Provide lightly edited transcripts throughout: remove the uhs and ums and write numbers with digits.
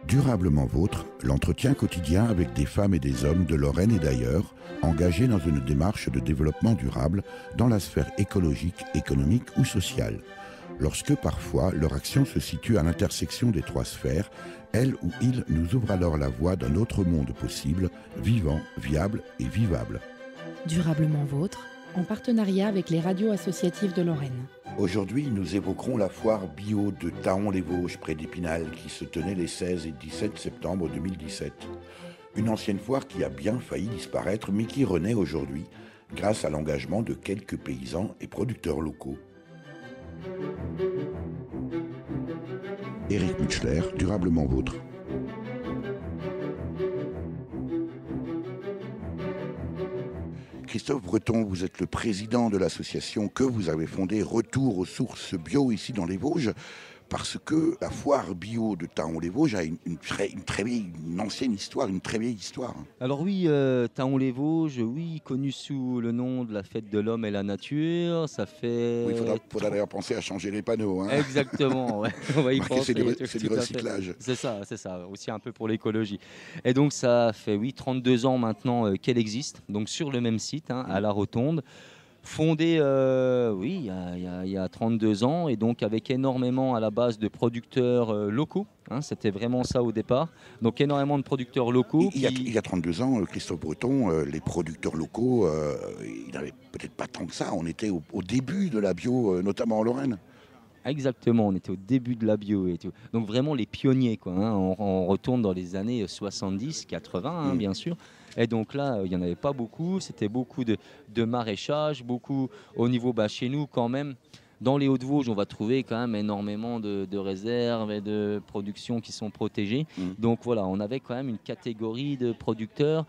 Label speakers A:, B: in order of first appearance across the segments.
A: Durablement Vôtre, l'entretien quotidien avec des femmes et des hommes de Lorraine et d'ailleurs, engagés dans une démarche de développement durable dans la sphère écologique, économique ou sociale. Lorsque parfois leur action se situe à l'intersection des trois sphères, elle ou il nous ouvre alors la voie d'un autre monde possible, vivant, viable et vivable.
B: Durablement Vôtre, en partenariat avec les radios associatives de Lorraine.
A: Aujourd'hui, nous évoquerons la foire bio de Thaon-les-Vosges, près d'Épinal, qui se tenait les 16 et 17 septembre 2017. Une ancienne foire qui a bien failli disparaître, mais qui renaît aujourd'hui, grâce à l'engagement de quelques paysans et producteurs locaux. Éric Mutschler, Durablement Vôtre. Christophe Breton, vous êtes le président de l'association que vous avez fondée Retour aux sources bio ici dans les Vosges, parce que la foire bio de Thaon-les-Vosges a une ancienne histoire, une très vieille histoire.
C: Alors oui, Thaon-les-Vosges, oui, connu sous le nom de la fête de l'homme et la nature, ça fait...
A: Oui, il faudra d'ailleurs penser à changer les panneaux. Hein.
C: Exactement, ouais. On va y penser.
A: C'est du recyclage.
C: C'est ça, aussi un peu pour l'écologie. Et donc ça fait, oui, 32 ans maintenant qu'elle existe, donc sur le même site, à La Rotonde. Fondée, oui, il y a 32 ans, et donc avec énormément à la base de producteurs locaux. C'était vraiment ça au départ. Donc énormément de producteurs locaux.
A: Il y a 32 ans, Christophe Breton, les producteurs locaux, ils n'avaient peut-être pas tant que ça. On était au début de la bio, notamment en Lorraine.
C: Exactement, on était au début de la bio et tout. Donc vraiment les pionniers, quoi. On retourne dans les années 70, 80, bien sûr. Et donc là, il n'y en avait pas beaucoup. C'était beaucoup de maraîchage, beaucoup au niveau chez nous quand même. Dans les Hauts-de-Vosges, on va trouver quand même énormément de réserves et de productions qui sont protégées. Donc voilà, on avait quand même une catégorie de producteurs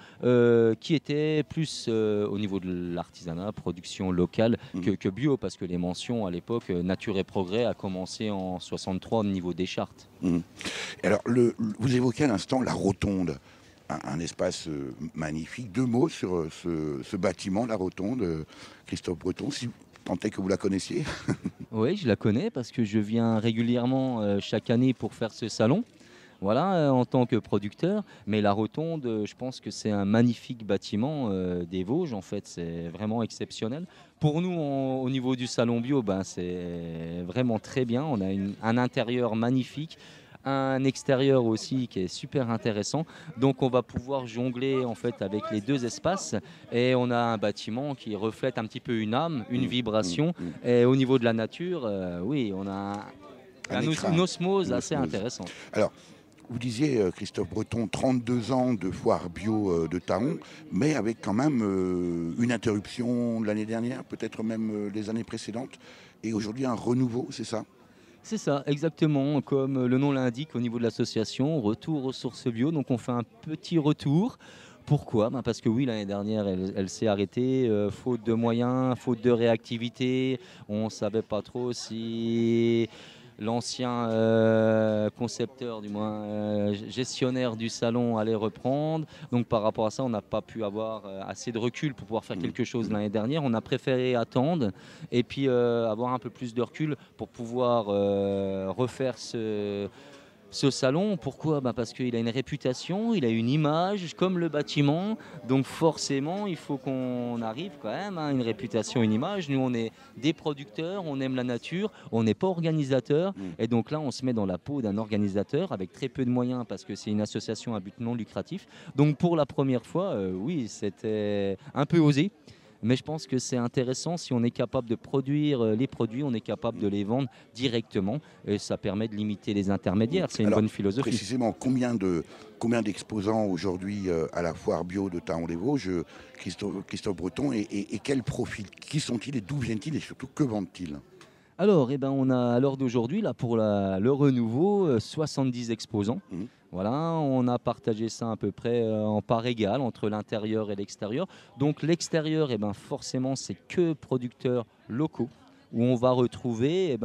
C: qui étaient plus au niveau de l'artisanat, production locale, que bio, parce que les mentions à l'époque, Nature et Progrès a commencé en 63 au niveau des chartes.
A: Alors, vous évoquez à l'instant la Rotonde. Un espace magnifique. 2 mots sur ce bâtiment, la Rotonde, Christophe Breton, si tant est que vous la connaissiez.
C: Oui, je la connais parce que je viens régulièrement chaque année pour faire ce salon. Voilà, en tant que producteur. Mais la Rotonde, je pense que c'est un magnifique bâtiment des Vosges, en fait. C'est vraiment exceptionnel. Pour nous, au niveau du salon bio, c'est vraiment très bien. On a un intérieur magnifique. Un extérieur aussi qui est super intéressant. Donc on va pouvoir jongler en fait avec les deux espaces et on a un bâtiment qui reflète un petit peu une âme, une vibration. Et au niveau de la nature, oui, on a une osmose assez intéressante.
A: Alors, vous disiez, Christophe Breton, 32 ans de foire bio de Thaon, mais avec quand même une interruption l'année dernière, peut-être même les années précédentes, et aujourd'hui un renouveau, c'est ça ?
C: C'est ça, exactement, comme le nom l'indique au niveau de l'association, Retour aux sources bio. Donc on fait un petit retour. Pourquoi ? Parce que oui, l'année dernière, elle s'est arrêtée, faute de moyens, faute de réactivité. On ne savait pas trop si l'ancien concepteur, du moins gestionnaire du salon allait reprendre. Donc par rapport à ça, on n'a pas pu avoir assez de recul pour pouvoir faire quelque chose l'année dernière. On a préféré attendre et puis avoir un peu plus de recul pour pouvoir refaire ce salon. Pourquoi ? Parce qu'il a une réputation, il a une image comme le bâtiment, donc forcément il faut qu'on arrive quand même à une réputation, une image. Nous on est des producteurs, on aime la nature, on n'est pas organisateur, et donc là on se met dans la peau d'un organisateur avec très peu de moyens parce que c'est une association à but non lucratif. Donc pour la première fois, oui, c'était un peu osé. Mais je pense que c'est intéressant si on est capable de produire les produits, on est capable de les vendre directement et ça permet de limiter les intermédiaires. C'est une bonne philosophie.
A: Précisément, combien d'exposants aujourd'hui à la foire bio de Thaon-les-Vosges, Christophe Breton, et quel profil ? Qui sont-ils et d'où viennent-ils et surtout que vendent-ils ?
C: Alors, on a à l'heure d'aujourd'hui, là, pour le renouveau, 70 exposants. Voilà, on a partagé ça à peu près en part égale entre l'intérieur et l'extérieur. Donc l'extérieur, forcément, c'est que producteurs locaux, où on va retrouver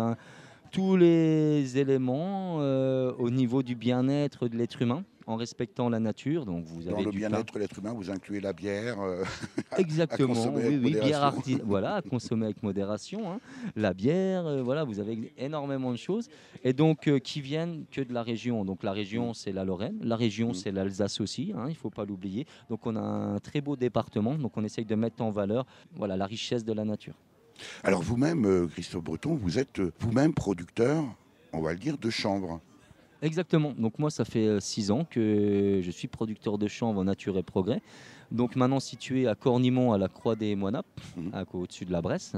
C: tous les éléments au niveau du bien-être de l'être humain. en respectant la nature. Donc vous
A: Dans
C: avez
A: le
C: du pain.
A: bien-être de l'être humain, vous incluez la bière à
C: Exactement,
A: consommer avec
C: oui, bière
A: modération.
C: voilà, à consommer avec modération, hein. La bière, voilà, vous avez énormément de choses et donc qui viennent que de la région. Donc la
A: Mm,
C: région, c'est la Lorraine, la région,
A: mm.
C: c'est l'Alsace aussi, hein, il ne faut pas l'oublier. Donc on a un très beau département, donc on essaye de mettre en valeur, voilà, la richesse de la nature.
A: Alors vous-même, Christophe Breton, vous êtes vous-même producteur, on va le dire, de chanvre.
C: Exactement. Donc moi, ça fait 6 ans que je suis producteur de chanvre en Nature et Progrès. Donc maintenant situé à Cornimont, à la Croix des Moinapes,
A: Mhm.
C: au-dessus de la Bresse.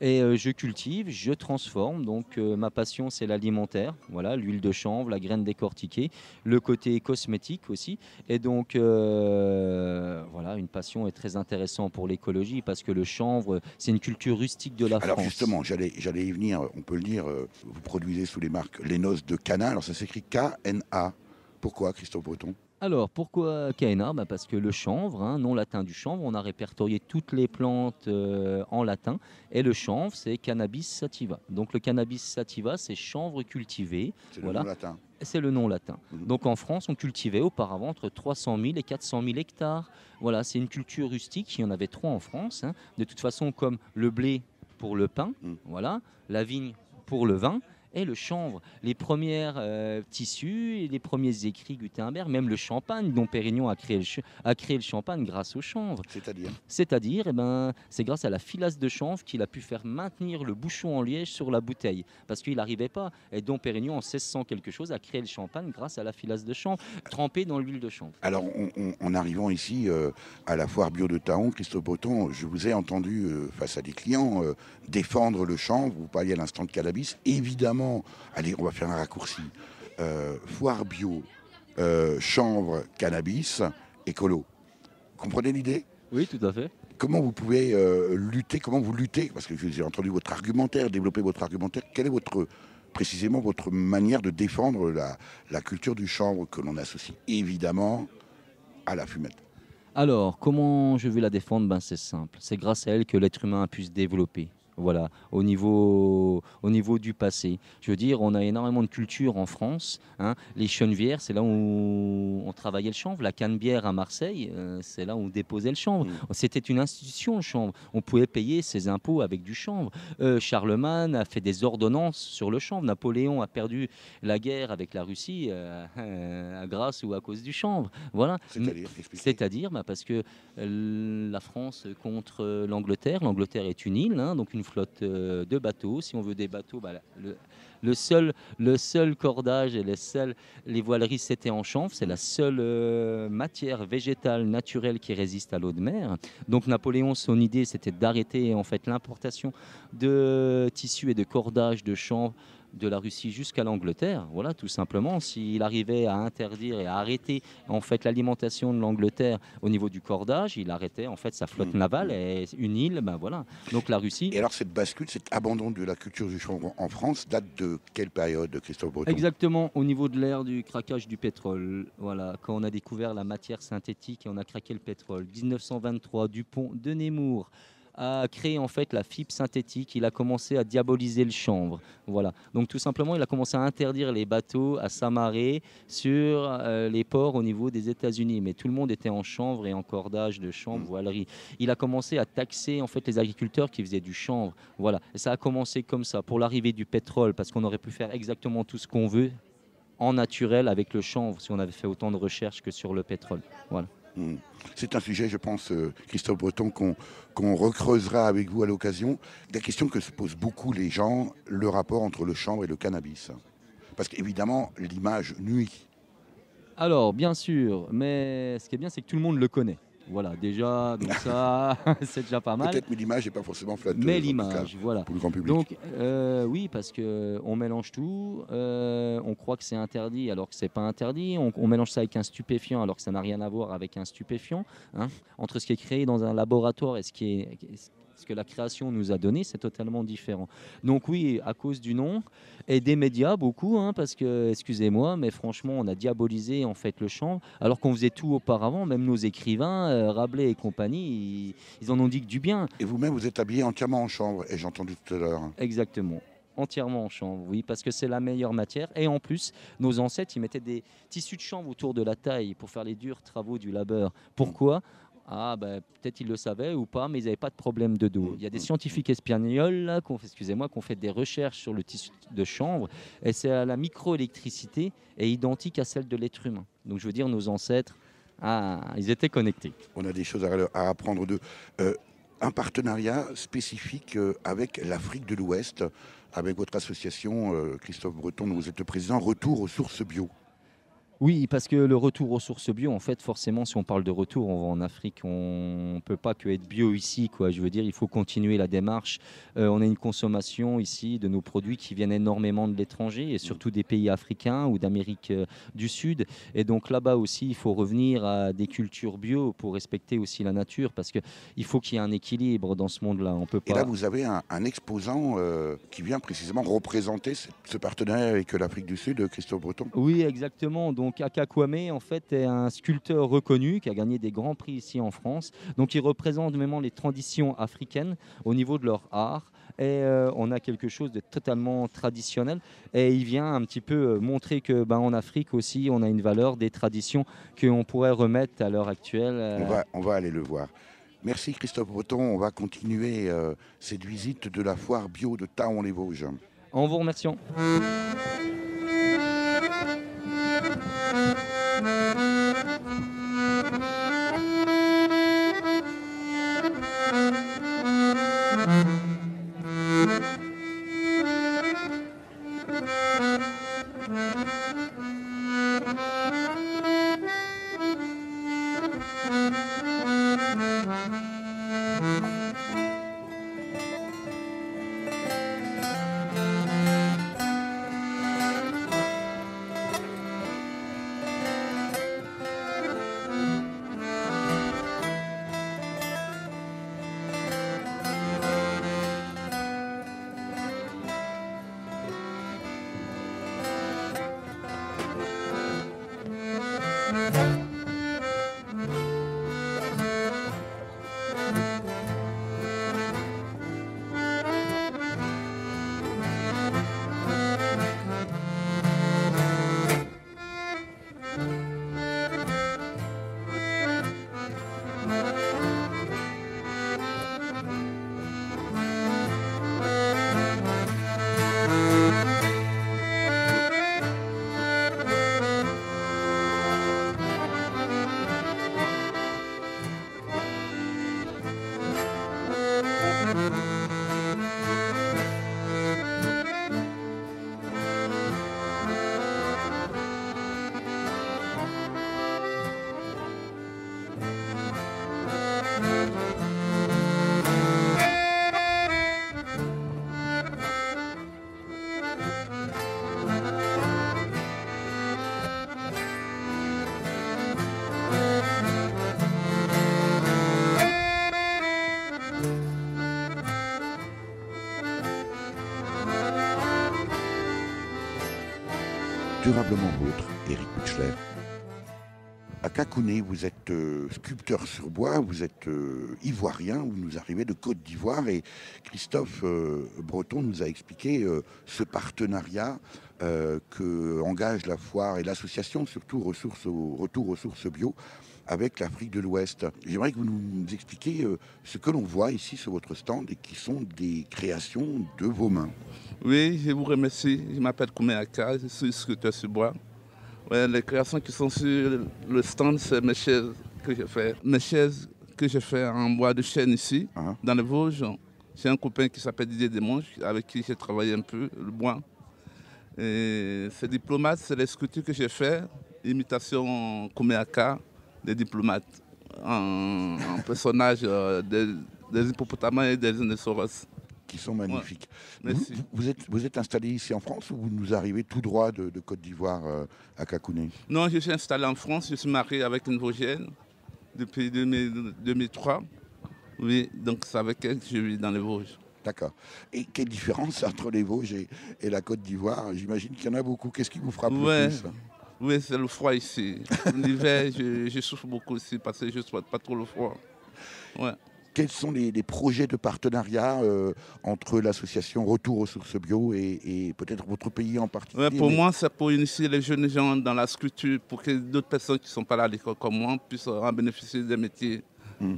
C: Et je cultive, je transforme. Donc ma passion, c'est l'alimentaire. Voilà, l'huile de chanvre, la graine décortiquée, le côté cosmétique aussi. Et donc voilà, une passion est très intéressante pour l'écologie parce que le chanvre, c'est une culture rustique de la
A: Alors
C: France.
A: justement, j'allais y venir, on peut le dire, vous produisez sous les marques Les Noces de Cana, alors ça s'écrit K-N-A. Pourquoi, Christophe Breton?
C: Alors, pourquoi Caena? Parce que le chanvre, hein, nom latin du chanvre, on a répertorié toutes les plantes en latin. Et le chanvre, c'est Cannabis sativa. Donc le Cannabis sativa, c'est chanvre cultivé.
A: C'est le nom
C: Voilà,
A: latin.
C: c'est le nom latin.
A: Mhm.
C: Donc en France, on cultivait auparavant entre 300 000 et 400 000 hectares. Voilà, c'est une culture rustique. Il y en avait 3 en France, hein. De toute façon, comme le blé pour le pain,
A: Mhm.
C: voilà, la vigne pour le vin. Et le chanvre, les premiers tissus, et les premiers écrits Gutenberg, même le champagne, dont Pérignon a créé le champagne grâce au chanvre.
A: C'est-à-dire?
C: C'est-à-dire, eh ben, c'est grâce à la filasse de chanvre qu'il a pu faire maintenir le bouchon en liège sur la bouteille, parce qu'il n'arrivait pas. Et Dom Pérignon, en 1600 quelque chose, a créé le champagne grâce à la filasse de chanvre, trempée dans l'huile de chanvre.
A: Alors, en arrivant ici à la foire bio de Taon, Christophe Breton, je vous ai entendu face à des clients défendre le chanvre. Vous parliez à l'instant de cannabis. Évidemment, allez, on va faire un raccourci. Foire bio, chanvre, cannabis, écolo. Comprenez l'idée?
C: Oui, tout à fait.
A: Comment vous pouvez lutter, comment vous luttez? Parce que j'ai entendu votre argumentaire, développer votre argumentaire. Quelle est précisément votre manière de défendre la culture du chanvre que l'on associe évidemment à la fumette?
C: Alors, comment je vais la défendre? C'est simple. C'est grâce à elle que l'être humain a pu se développer. Voilà, au niveau du passé. Je veux dire, on a énormément de culture en France, hein. Les chenevières, c'est là où on travaillait le chanvre. La Canebière à Marseille, c'est là où on déposait le chanvre.
A: Mm.
C: C'était une institution, le chanvre. On pouvait payer ses impôts avec du chanvre. Charlemagne a fait des ordonnances sur le chanvre. Napoléon a perdu la guerre avec la Russie grâce ou à cause du chanvre. Voilà.
A: C'est-à-dire, expliquez.
C: C'est-à-dire parce que la France contre l'Angleterre. L'Angleterre est une île, hein, donc une flotte de bateaux. Si on veut des bateaux, le seul cordage et les voileries, c'était en chanvre. C'est la seule matière végétale naturelle qui résiste à l'eau de mer. Donc Napoléon, son idée, c'était d'arrêter en fait l'importation de tissus et de cordages de chanvre de la Russie jusqu'à l'Angleterre. Voilà, tout simplement. S'il arrivait à interdire et à arrêter en fait l'alimentation de l'Angleterre au niveau du cordage, il arrêtait en fait sa flotte navale et une île, voilà. Donc la Russie.
A: Et alors cette bascule, cet abandon de la culture du chanvre en France date de quelle période, Christophe Breton?
C: Exactement, au niveau de l'ère du craquage du pétrole. Voilà, quand on a découvert la matière synthétique et on a craqué le pétrole. 1923, Dupont de Nemours a créé en fait la fibre synthétique. Il a commencé à diaboliser le chanvre. Voilà. Donc tout simplement, il a commencé à interdire les bateaux à s'amarrer sur les ports au niveau des États-Unis. Mais tout le monde était en chanvre et en cordage de chanvre, voilerie. Il a commencé à taxer en fait les agriculteurs qui faisaient du chanvre. Voilà. Et ça a commencé comme ça pour l'arrivée du pétrole, parce qu'on aurait pu faire exactement tout ce qu'on veut en naturel avec le chanvre si on avait fait autant de recherches que sur le pétrole. Voilà.
A: C'est un sujet, je pense, Christophe Breton, qu'on recreusera avec vous à l'occasion. La question que se posent beaucoup les gens, le rapport entre le chanvre et le cannabis. Parce qu'évidemment, l'image nuit.
C: Alors, bien sûr, mais ce qui est bien, c'est que tout le monde le connaît. Voilà, déjà, donc ça, c'est déjà pas mal.
A: Peut-être, mais l'image n'est pas forcément flatteuse.
C: Mais
A: en tout
C: l'image,
A: cas,
C: voilà.
A: pour le grand public.
C: Donc, oui, parce qu'on mélange tout. On croit que c'est interdit alors que c'est pas interdit. On mélange ça avec un stupéfiant alors que ça n'a rien à voir avec un stupéfiant. Hein. Entre ce qui est créé dans un laboratoire et ce que la création nous a donné, c'est totalement différent. Donc oui, à cause du nom et des médias, beaucoup, hein, parce que, excusez-moi, mais franchement, on a diabolisé en fait le chanvre, alors qu'on faisait tout auparavant, même nos écrivains, Rabelais et compagnie, ils en ont dit que du bien.
A: Et vous-même, vous êtes habillé entièrement en chanvre, et j'ai entendu tout à l'heure.
C: Exactement. entièrement en chanvre, oui, parce que c'est la meilleure matière. Et en plus, nos ancêtres, ils mettaient des tissus de chanvre autour de la taille pour faire les durs travaux du labeur. Pourquoi? Ah, ben, peut-être ils le savaient ou pas, mais ils n'avaient pas de problème de dos. Il y a des scientifiques espagnols là, qui ont fait des recherches sur le tissu de chanvre, et c'est à la microélectricité est identique à celle de l'être humain. Donc je veux dire, nos ancêtres, ils étaient connectés.
A: On a des choses à apprendre d'eux. Un partenariat spécifique avec l'Afrique de l'Ouest, avec votre association, Christophe Breton, dont vous êtes le président, Retour aux sources bio.
C: Oui, parce que le retour aux sources bio, en fait, forcément, si on parle de retour, on va en Afrique, on ne peut pas que être bio ici, quoi. Je veux dire, il faut continuer la démarche. On a une consommation ici de nos produits qui viennent énormément de l'étranger, et surtout des pays africains ou d'Amérique du Sud. Et donc là-bas aussi, il faut revenir à des cultures bio pour respecter aussi la nature, parce qu'il faut qu'il y ait un équilibre dans ce monde-là. On peut pas...
A: Et là, vous avez un exposant qui vient précisément représenter ce partenariat avec l'Afrique du Sud, Christophe Breton.
C: Oui, exactement. Donc Aka Kwame, en fait, est un sculpteur reconnu qui a gagné des grands prix ici en France. Donc il représente vraiment les traditions africaines au niveau de leur art. Et on a quelque chose de totalement traditionnel. Et il vient un petit peu montrer que en Afrique aussi, on a une valeur des traditions qu'on pourrait remettre à l'heure actuelle.
A: On va aller le voir. Merci Christophe Breton. On va continuer cette visite de la foire bio de Thaon-les-Vosges.
C: En vous remerciant.
A: Durablement vôtre, Éric Buchler. À Kakouné, vous êtes sculpteur sur bois, vous êtes ivoirien, vous nous arrivez de Côte d'Ivoire et Christophe Breton nous a expliqué ce partenariat que engage la foire et l'association, surtout Retour aux sources bio, avec l'Afrique de l'Ouest. J'aimerais que vous nous expliquiez ce que l'on voit ici sur votre stand et qui sont des créations de vos mains.
D: Oui, je vous remercie. Je m'appelle Koumé Aka, je suis sculpteur sur bois. Ouais, les créations qui sont sur le stand, c'est mes chaises que j'ai fait. Mes chaises que j'ai fait en bois de chêne ici, dans les Vosges. J'ai un copain qui s'appelle Didier Desmonges, avec qui j'ai travaillé un peu le bois. Et ces diplomates, c'est les sculptures que j'ai fait, imitation Koumé Aka, des diplomates, en personnages des hippopotames et des rhinocéros.
A: Qui sont magnifiques.
D: Ouais.
A: Vous êtes installé ici en France ou vous nous arrivez tout droit de Côte d'Ivoire à Kakouné?
D: Non, je suis installé en France. Je suis marié avec une Vosgienne depuis 2003. Oui, donc c'est avec elle que je vis dans les Vosges.
A: D'accord. Et quelle différence entre les Vosges et la Côte d'Ivoire? J'imagine qu'il y en a beaucoup. Qu'est-ce qui vous frappe le plus?
D: Oui, c'est le froid ici. L'hiver, je souffre beaucoup ici parce que je ne souhaite pas trop le froid. Ouais.
A: Quels sont les projets de partenariat entre l'association Retour aux sources bio et peut-être votre pays en particulier?
D: Ouais, pour moi, c'est pour initier les jeunes gens dans la sculpture, pour que d'autres personnes qui ne sont pas là à l'école comme moi puissent en bénéficier des métiers.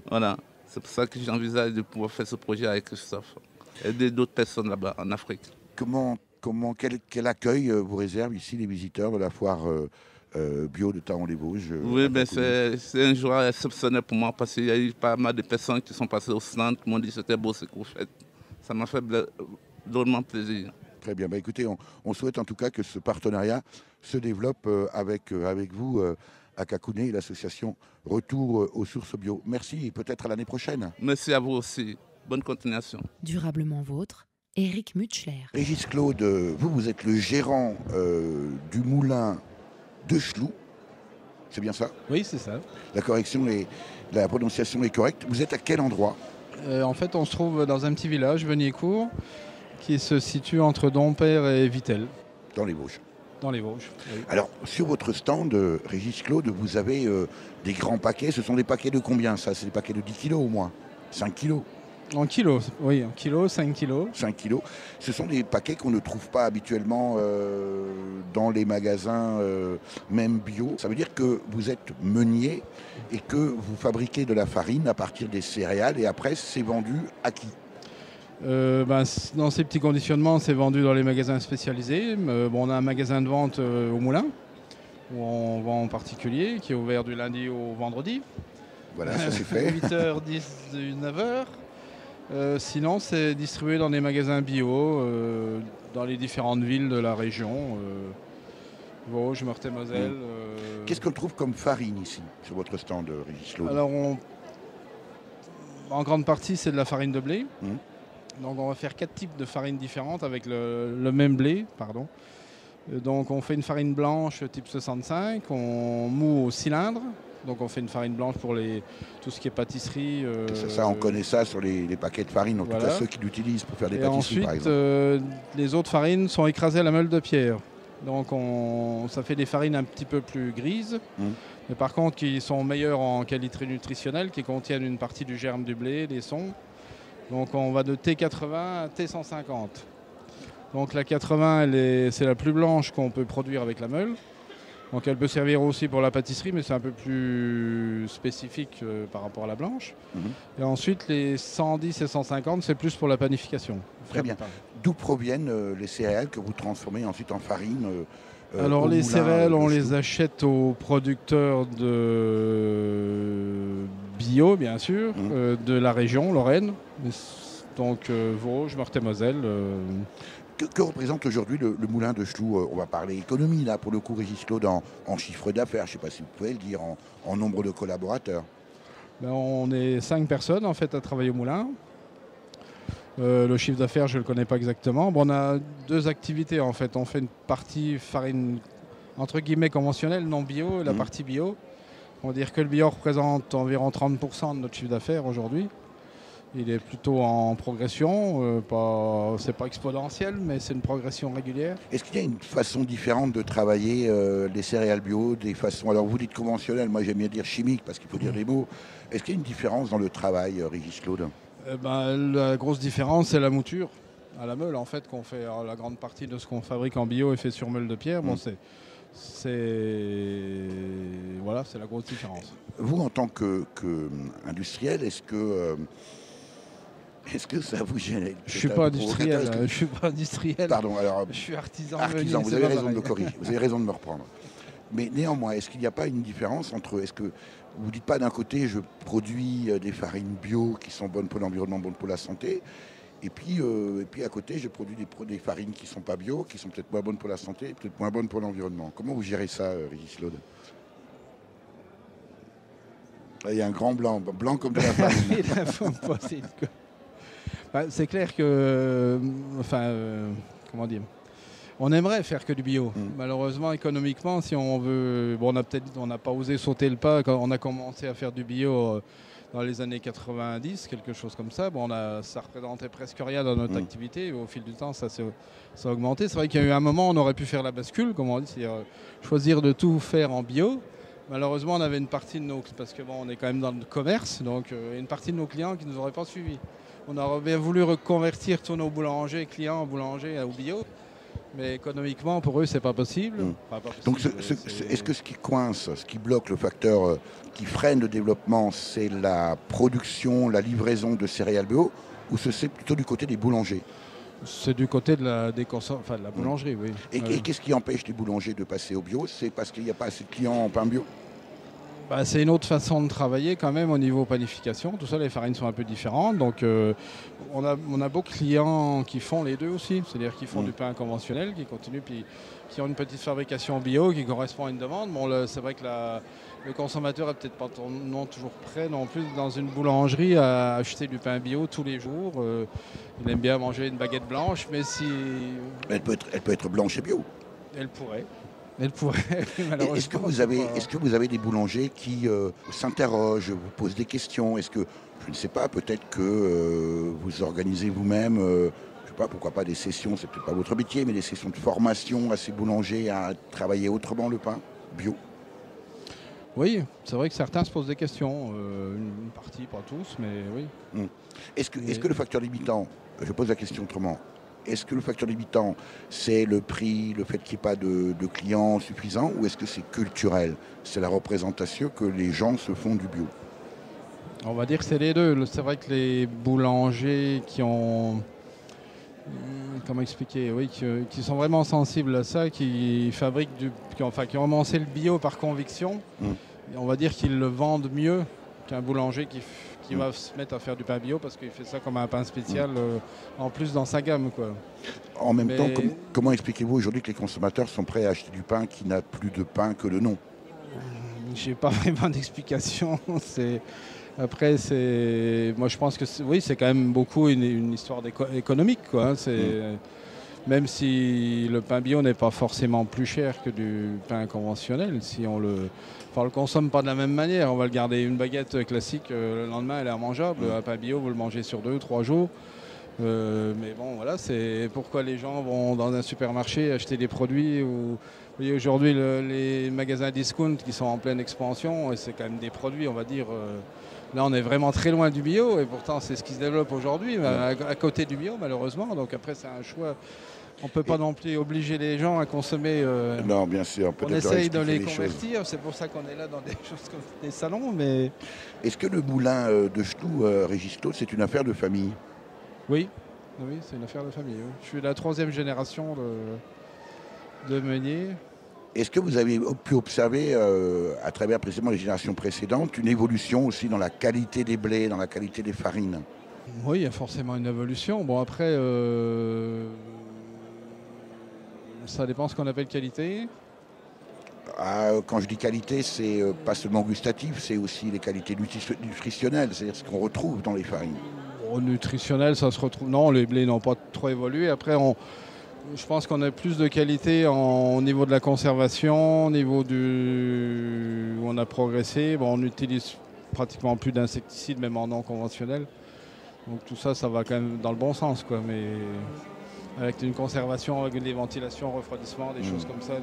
D: Voilà, c'est pour ça que j'envisage de pouvoir faire ce projet avec Christophe. Aider d'autres personnes là-bas en Afrique.
A: Quel accueil vous réserve ici les visiteurs de la foire bio de Taon-les-Vosges?
D: Oui, c'est un jour exceptionnel pour moi parce qu'il y a eu pas mal de personnes qui sont passées au stand, qui m'ont dit que c'était beau ce que vous faites. Ça m'a fait drôlement plaisir.
A: Très bien. Écoutez, on souhaite en tout cas que ce partenariat se développe avec vous à Kakouné et l'association Retour aux sources bio. Merci et peut-être à l'année prochaine.
D: Merci à vous aussi. Bonne continuation.
B: Durablement vôtre, Éric Mutschler.
A: Régis Claude, vous êtes le gérant du moulin de Chlou. C'est bien ça?
E: Oui, c'est ça.
A: La prononciation est correcte. Vous êtes à quel endroit?
E: En fait, on se trouve dans un petit village, Veniercourt, qui se situe entre Dompère et Vittel.
A: Dans les Vosges.
E: Dans les Vosges, oui.
A: Alors, sur votre stand, Régis Claude, vous avez des grands paquets. Ce sont des paquets de combien, ça? C'est des paquets de 10 kilos au moins? 5 kilos?
E: En kilos, oui, en kilos, 5 kilos.
A: 5 kilos. Ce sont des paquets qu'on ne trouve pas habituellement dans les magasins, même bio. Ça veut dire que vous êtes meunier et que vous fabriquez de la farine à partir des céréales et après, c'est vendu à qui?
E: Dans ces petits conditionnements, c'est vendu dans les magasins spécialisés. On a un magasin de vente au Moulin, où on vend en particulier, qui est ouvert du lundi au vendredi.
A: Voilà, ça c'est fait.
E: 8h10, 9h. Sinon, c'est distribué dans des magasins bio, dans les différentes villes de la région. Vosges, Meurthe-et-Moselle.
A: Qu'est-ce qu'on trouve comme farine ici, sur votre stand, Régis Claude?
E: Alors, en grande partie, c'est de la farine de blé. Donc, on va faire 4 types de farines différentes avec le même blé. Pardon. Donc, on fait une farine blanche type 65, on moud au cylindre. Donc on fait une farine blanche pour tout ce qui est pâtisserie.
A: Ça, on connaît ça sur les paquets de farine, en tout cas ceux qui l'utilisent pour faire des pâtisseries par exemple.
E: Ensuite, les autres farines sont écrasées à la meule de pierre. Donc ça fait des farines un petit peu plus grises, mais par contre qui sont meilleures en qualité nutritionnelle, qui contiennent une partie du germe du blé, des sons. Donc on va de T80 à T150. Donc la 80, c'est la plus blanche qu'on peut produire avec la meule. Donc elle peut servir aussi pour la pâtisserie, mais c'est un peu plus spécifique par rapport à la blanche. Et ensuite, les 110 et 150, c'est plus pour la panification.
A: Très bien. D'où proviennent les céréales que vous transformez ensuite en farine?
E: Alors les céréales, on les achète aux producteurs de bio, bien sûr, de la région, Lorraine. Donc Vosges, Meurthe-et-Moselle.
A: Que représente aujourd'hui le moulin de Chlou? On va parler économie, là, pour le coup, Régis Claude, en chiffre d'affaires. Je ne sais pas si vous pouvez le dire, en nombre de collaborateurs.
E: On est 5 personnes, en fait, à travailler au moulin. Le chiffre d'affaires, je ne le connais pas exactement. On a 2 activités, en fait. On fait une partie farine, entre guillemets, conventionnelle, non bio, et la partie bio. On va dire que le bio représente environ 30% de notre chiffre d'affaires aujourd'hui. Il est plutôt en progression, c'est pas exponentiel, mais c'est une progression régulière.
A: Est-ce qu'il y a une façon différente de travailler les céréales bio, des façons, alors vous dites conventionnelles, moi j'aime bien dire chimique parce qu'il faut dire les mots. Est-ce qu'il y a une différence dans le travail, Régis Claude?
E: La grosse différence, c'est la mouture à la meule, en fait, qu'on fait. Alors, la grande partie de ce qu'on fabrique en bio est fait sur meule de pierre. Voilà, c'est la grosse différence.
A: Vous, en tant qu'industriel, est-ce que ça vous gêne?
E: Je suis pas industriel. Je suis pas industriel.
A: Pardon, alors.
E: Je suis artisan.
A: Vous avez raison de me corriger. Vous avez raison de me reprendre. Mais néanmoins, est-ce qu'il n'y a pas une différence entre... Est-ce que vous ne dites pas d'un côté, je produis des farines bio qui sont bonnes pour l'environnement, bonnes pour la santé, et puis à côté, je produis des farines qui ne sont pas bio, qui sont peut-être moins bonnes pour la santé, peut-être moins bonnes pour l'environnement. Comment vous gérez ça, Régis Claude? Il y a un grand blanc comme de la farine.
E: C'est clair que... comment dire, on aimerait faire que du bio. Malheureusement, économiquement, si on veut... on n'a pas osé sauter le pas quand on a commencé à faire du bio dans les années 90, quelque chose comme ça. Ça représentait presque rien dans notre activité. Et au fil du temps, ça a augmenté. C'est vrai qu'il y a eu un moment où on aurait pu faire la bascule, comme on dit, c'est-à-dire choisir de tout faire en bio. Malheureusement, on avait une partie de nos... Parce que bon, on est quand même dans le commerce, donc une partie de nos clients qui ne nous auraient pas suivis. On aurait bien voulu reconvertir tous nos boulangers, clients, boulangers au bio. Mais économiquement, pour eux, c'est pas possible. Enfin, pas possible.
A: Donc, est-ce que ce qui coince, ce qui bloque, le facteur qui freine le développement, c'est la production, la livraison de céréales bio, ou c'est plutôt du côté des boulangers?
E: C'est du côté de la boulangerie, oui.
A: Et qu'est-ce qui empêche les boulangers de passer au bio? C'est parce qu'il n'y a pas assez de clients en pain bio?
E: C'est une autre façon de travailler quand même au niveau panification. Tout ça, les farines sont un peu différentes. Donc on a beaucoup de clients qui font les deux aussi. C'est-à-dire qui font du pain conventionnel, qui continuent, puis qui ont une petite fabrication bio qui correspond à une demande. Bon, c'est vrai que le consommateur n'est peut-être pas non toujours prêt non plus dans une boulangerie à acheter du pain bio tous les jours. Il aime bien manger une baguette blanche, mais si...
A: Elle peut être blanche et bio.
E: Elle pourrait. Malheureusement.
A: Est-ce que vous avez des boulangers qui s'interrogent, vous posent des questions? Est-ce que, je ne sais pas, peut-être que vous organisez vous-même, je ne sais pas, pourquoi pas des sessions, c'est peut-être pas votre métier, mais des sessions de formation à ces boulangers à travailler autrement le pain bio?
E: Oui, c'est vrai que certains se posent des questions, une partie, pas tous, mais oui.
A: Est-ce que le facteur limitant, je pose la question autrement, est-ce que le facteur limitant, c'est le prix, le fait qu'il n'y ait pas de clients suffisants, ou est-ce que c'est culturel? C'est la représentation que les gens se font du bio?
E: On va dire que c'est les deux. C'est vrai que les boulangers qui ont... Comment expliquer? Oui, qui sont vraiment sensibles à ça, qui fabriquent qui ont commencé le bio par conviction, on va dire qu'ils le vendent mieux qu'un boulanger qui va se mettre à faire du pain bio parce qu'il fait ça comme un pain spécial en plus dans sa gamme, quoi.
A: En même temps, comment expliquez-vous aujourd'hui que les consommateurs sont prêts à acheter du pain qui n'a plus de pain que le nom?
E: J'ai pas vraiment d'explication. Après, moi je pense que c'est quand même beaucoup une histoire économique, quoi. Même si le pain bio n'est pas forcément plus cher que du pain conventionnel, si on le consomme pas de la même manière, on va le garder. Une baguette classique, le lendemain elle est immangeable. Un pain bio, vous le mangez sur 2 ou 3 jours. Mais bon, voilà, c'est pourquoi les gens vont dans un supermarché acheter des produits. Vous voyez aujourd'hui les magasins discount qui sont en pleine expansion, et c'est quand même des produits, on va dire. Là, on est vraiment très loin du bio, et pourtant c'est ce qui se développe aujourd'hui, à côté du bio, malheureusement. Donc après, c'est un choix. On ne peut pas non plus obliger les gens à consommer.
A: Non, bien sûr.
E: On essaye de les convertir. C'est pour ça qu'on est là dans des choses comme des salons. Mais...
A: Est-ce que le moulin de Ch'tou, Régis Claude, c'est une affaire de famille?
E: Oui, c'est une affaire de famille. Oui. Je suis la 3e génération de meuniers.
A: Est-ce que vous avez pu observer, à travers précisément les générations précédentes, une évolution aussi dans la qualité des blés, dans la qualité des farines?
E: Oui, il y a forcément une évolution. Bon, après... Ça dépend ce qu'on appelle qualité.
A: Quand je dis qualité, c'est pas seulement gustatif, c'est aussi les qualités nutritionnelles, c'est-à-dire ce qu'on retrouve dans les farines.
E: Au nutritionnel, ça se retrouve. Non, les blés n'ont pas trop évolué. Après, je pense qu'on a plus de qualité au niveau de la conservation, au niveau où on a progressé. Bon, on utilise pratiquement plus d'insecticides, même en non conventionnel. Donc tout ça, ça va quand même dans le bon sens, quoi. Mais avec une conservation, avec des ventilations, refroidissement, des choses comme ça.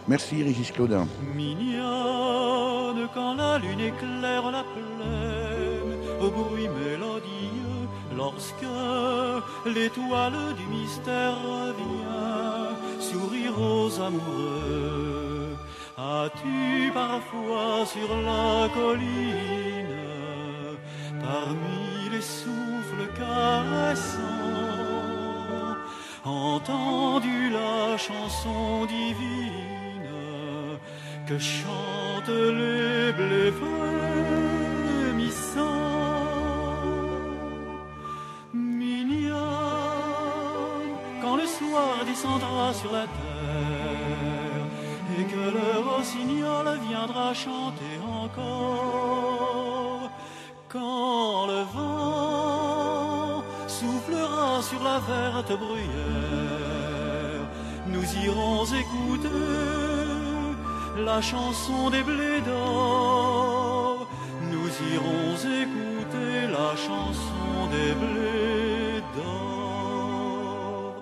A: Merci Régis Claudin.
F: Mignonne, quand la lune éclaire la plaine, au bruit mélodieux, lorsque l'étoile du mystère revient, sourire aux amoureux. As-tu parfois sur la colline, parmi les souffles caressants, entendu la chanson divine que chantent les blés frémissants? Mignonne, quand le soir descendra sur la terre et que le rossignol viendra chanter encore, quand le vent soufflera sur la verte bruyère, nous irons écouter la chanson des blés d'or. Nous irons écouter la chanson des blés d'or.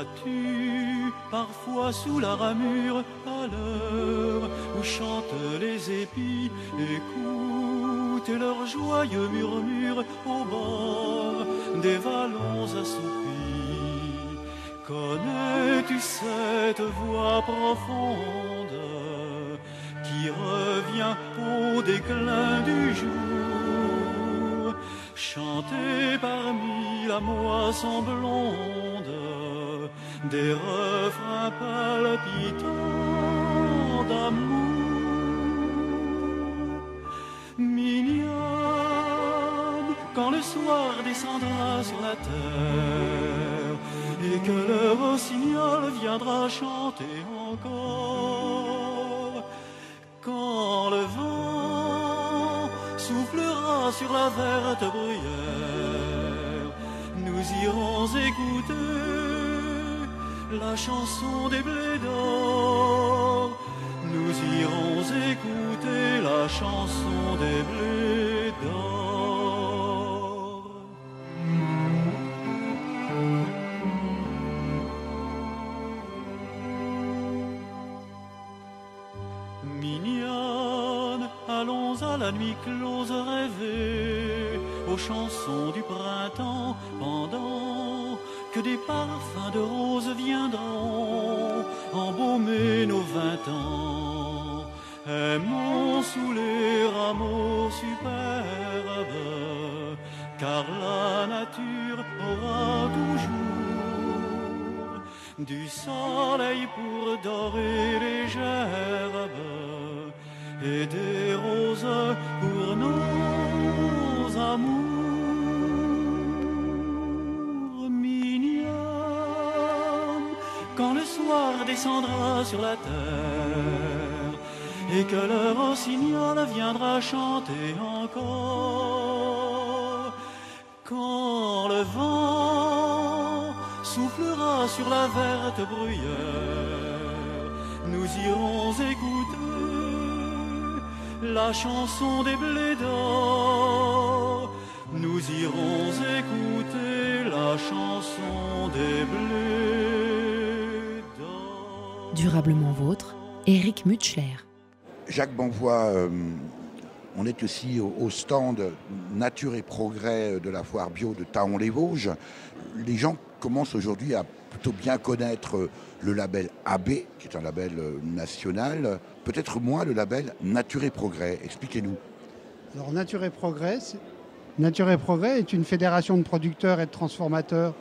F: Vois-tu parfois sous la ramure, à l'heure où chantent les épis, écoute leur joyeux murmure au bord des vallons assoupis. Connais-tu cette voix profonde qui revient au déclin du jour, chantée parmi la moisson blonde des refrains palpitants d'amour? Mignonne, quand le soir descendra sur la terre et que le rossignol viendra chanter encore, quand le vent soufflera sur la verte bruyère, nous irons écouter la chanson des blés d'or. Nous irons écouter la chanson des blés d'or. Mignonne, allons à la nuit close rêver aux chansons du printemps, pendant que des parfums de roses viendront embaumer nos 20 ans. Aimons sous les rameaux superbes, car la nature aura toujours du soleil pour dorer les gerbes et des roses pour nos amours. Quand le soir descendra sur la terre et que le rossignol viendra chanter encore, quand le vent soufflera sur la verte bruyère, nous irons écouter la chanson des blés d'or. Nous irons écouter la chanson des blés d'or.
B: Durablement vôtre, Éric Mutschler.
A: Jacques Bonvoy, on est aussi au stand Nature et Progrès de la foire bio de Thaon-les-Vosges. Les gens commencent aujourd'hui à plutôt bien connaître le label AB, qui est un label national, peut-être moins le label Nature et Progrès. Expliquez-nous.
G: Alors Nature et Progrès est une fédération de producteurs et de transformateurs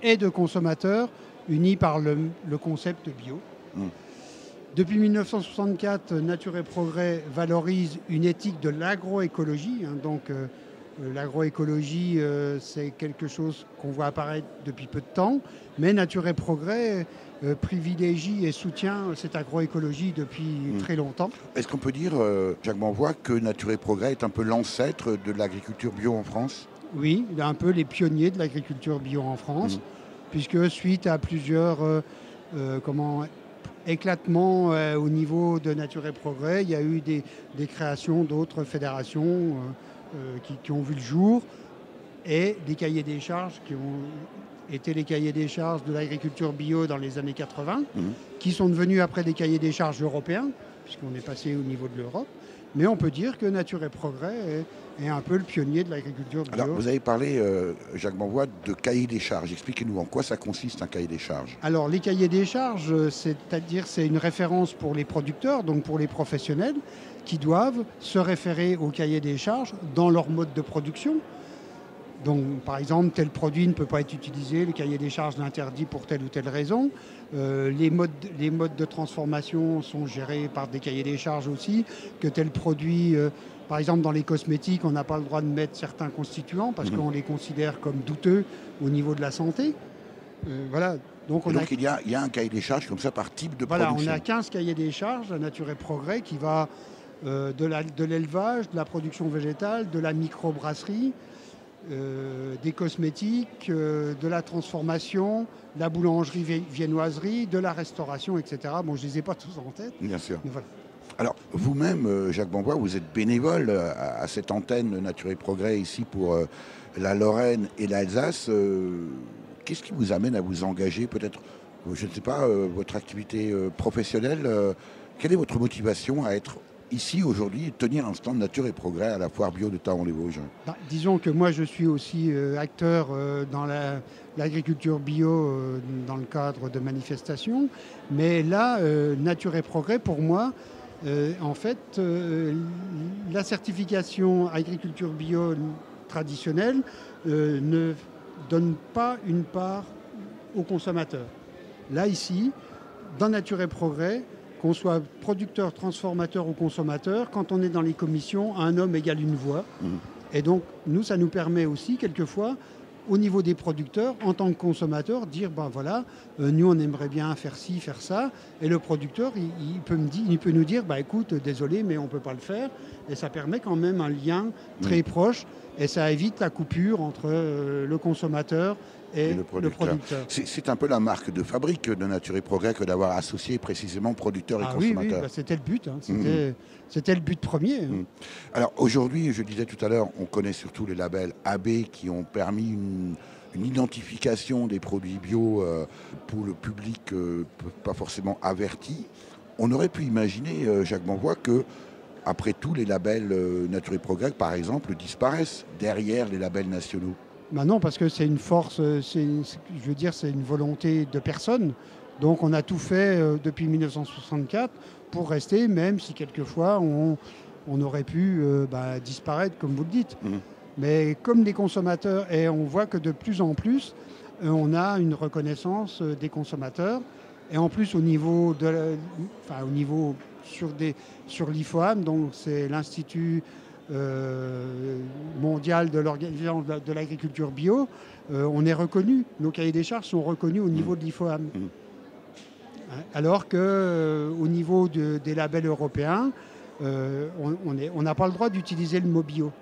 G: et de consommateurs unis par le concept bio. Depuis 1964, Nature et Progrès valorise une éthique de l'agroécologie. L'agroécologie, c'est quelque chose qu'on voit apparaître depuis peu de temps, mais Nature et Progrès privilégie et soutient cette agroécologie depuis très longtemps.
A: Est-ce qu'on peut dire, Jacques Bonvoy, que Nature et Progrès est un peu l'ancêtre de l'agriculture bio en France ?
G: Oui, il est un peu les pionniers de l'agriculture bio en France, puisque suite à plusieurs éclatements au niveau de Nature et Progrès, il y a eu des créations d'autres fédérations qui ont vu le jour, et des cahiers des charges qui ont été les cahiers des charges de l'agriculture bio dans les années 80, qui sont devenus après des cahiers des charges européens, puisqu'on est passé au niveau de l'Europe. Mais on peut dire que Nature et Progrès est un peu le pionnier de l'agriculture bio.
A: Alors, vous avez parlé, Jacques Bonvoy, de cahier des charges. Expliquez-nous en quoi ça consiste un cahier des charges.
G: Alors, les cahiers des charges, c'est une référence pour les producteurs, donc pour les professionnels, qui doivent se référer au cahier des charges dans leur mode de production. Donc, par exemple, tel produit ne peut pas être utilisé, le cahier des charges l'interdit pour telle ou telle raison. Les modes de transformation sont gérés par des cahiers des charges aussi, que tel produit, par exemple dans les cosmétiques, on n'a pas le droit de mettre certains constituants parce qu'on les considère comme douteux au niveau de la santé. Voilà. Donc
A: il y a un cahier des charges comme ça par type de production.
G: Voilà, on a 15 cahiers des charges à Nature et Progrès qui va de l'élevage, de la production végétale, de la microbrasserie, des cosmétiques, de la transformation, de la boulangerie, viennoiserie, de la restauration, etc. Bon, je ne les ai pas tous en tête.
A: Bien sûr.
G: Mais voilà.
A: Alors, vous-même, Jacques Bonvoy, vous êtes bénévole à cette antenne Nature et Progrès ici pour la Lorraine et l'Alsace. Qu'est-ce qui vous amène à vous engager peut-être Je ne sais pas, votre activité professionnelle, quelle est votre motivation à être ici aujourd'hui et tenir un stand Nature et Progrès à la foire bio de Thaon-les-Vosges?
G: Disons que moi je suis aussi acteur dans l'agriculture bio dans le cadre de manifestations, mais là, Nature et Progrès pour moi, en fait, la certification agriculture bio traditionnelle ne donne pas une part aux consommateurs. Là, ici, dans Nature et Progrès, qu'on soit producteur, transformateur ou consommateur, quand on est dans les commissions, un homme égale une voix. Et donc, nous, ça nous permet aussi, quelquefois, au niveau des producteurs, en tant que consommateur, dire, ben voilà, nous, on aimerait bien faire ci, faire ça. Et le producteur, il peut nous dire, bah, écoute, désolé, mais on ne peut pas le faire. Et ça permet quand même un lien très proche. Et ça évite la coupure entre le consommateur et le producteur.
A: C'est un peu la marque de fabrique de Nature et Progrès que d'avoir associé précisément producteurs et consommateurs.
G: Oui, c'était le but. C'était le but premier.
A: Alors aujourd'hui, je disais tout à l'heure, on connaît surtout les labels AB qui ont permis une identification des produits bio pour le public pas forcément averti. On aurait pu imaginer, Jacques Bonvoy, que après tout, les labels Nature et Progrès, par exemple, disparaissent derrière les labels nationaux.
G: Ben non, parce que c'est une force, c'est une volonté de personne. Donc on a tout fait depuis 1964 pour rester, même si quelquefois on aurait pu disparaître, comme vous le dites. Mais comme les consommateurs, et on voit que de plus en plus, on a une reconnaissance des consommateurs. Et en plus, au niveau sur l'IFOAM, donc c'est l'Institut mondial de l'organisation de l'agriculture bio, on est reconnu. Nos cahiers des charges sont reconnus au niveau de l'IFOAM. Alors qu'au niveau des labels européens, on n'a pas le droit d'utiliser le mot bio.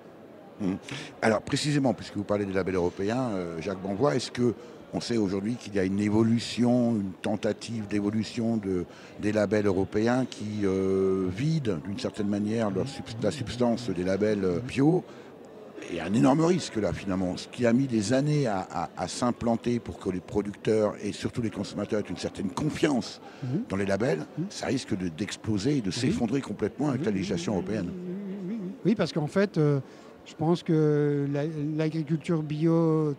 A: Alors précisément, puisque vous parlez des labels européens, Jacques Bonvoy, est-ce qu'on sait aujourd'hui qu'il y a une évolution, une tentative d'évolution des labels européens qui vident d'une certaine manière la substance des labels bio? Il y a un énorme risque là finalement. Ce qui a mis des années à s'implanter pour que les producteurs et surtout les consommateurs aient une certaine confiance dans les labels, ça risque d'exploser et de s'effondrer complètement avec la législation européenne.
G: Oui, parce qu'en fait, je pense que l'agriculture bio,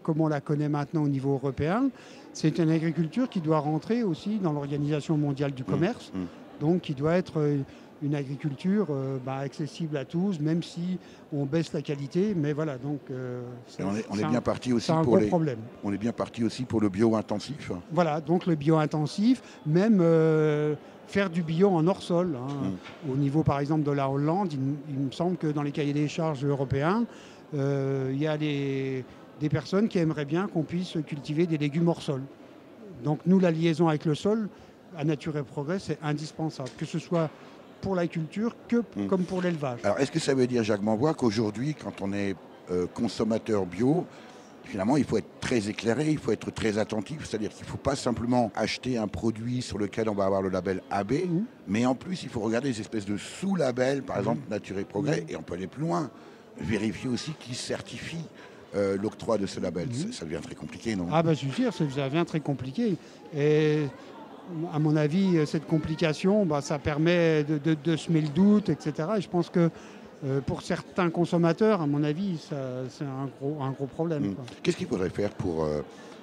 G: comme on la connaît maintenant au niveau européen, c'est une agriculture qui doit rentrer aussi dans l'Organisation mondiale du commerce, donc qui doit être une agriculture accessible à tous, même si on baisse la qualité. Mais voilà, donc
A: on est bien parti aussi
G: pour les problèmes.
A: On est bien parti aussi pour le bio-intensif.
G: Voilà, donc le bio-intensif, même faire du bio en hors-sol. Au niveau, par exemple, de la Hollande, il me semble que dans les cahiers des charges européens, il y a des personnes qui aimeraient bien qu'on puisse cultiver des légumes hors-sol. Donc nous, la liaison avec le sol, à Nature et Progrès, c'est indispensable, que ce soit pour la culture comme pour l'élevage.
A: Alors, est-ce que ça veut dire, Jacques Bonvoy, qu'aujourd'hui, quand on est consommateur bio, finalement, il faut être très éclairé, il faut être très attentif, c'est-à-dire qu'il ne faut pas simplement acheter un produit sur lequel on va avoir le label AB, mais en plus, il faut regarder les espèces de sous-labels, par exemple Nature et Progrès, et on peut aller plus loin, vérifier aussi qui certifie l'octroi de ce label. Ça devient très compliqué, non?
G: Ah ben, je suis sûr, ça devient très compliqué. Et à mon avis, cette complication, ça permet de semer le doute, etc. Et je pense que pour certains consommateurs, à mon avis, c'est un gros problème.
A: Qu'est-ce qu'il faudrait faire pour